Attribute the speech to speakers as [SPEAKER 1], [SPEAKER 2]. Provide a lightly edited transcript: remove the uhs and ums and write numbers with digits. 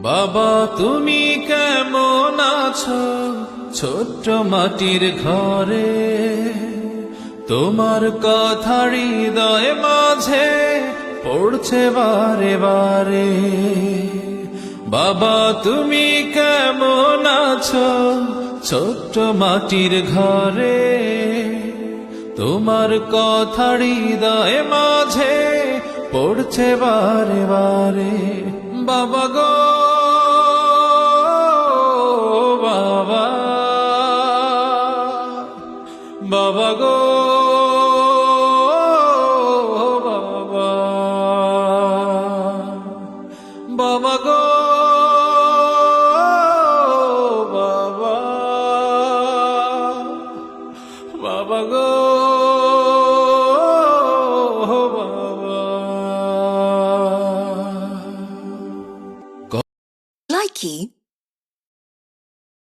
[SPEAKER 1] বাবা তুমি কেমন আছো ছোট্ট মাটির ঘরে, তোমার কথা হৃদয় মাঝে পড়ছে বারে বারে। বাবা তুমি কেমন আছো ছোট্ট মাটির ঘরে, তোমার কথা হৃদয় মাঝে পড়ছে বারে বারে। বাবা গো বাবা, বাবা গো বাবা, বাবা গো বাবা, বাবা গো বাবা।
[SPEAKER 2] Likey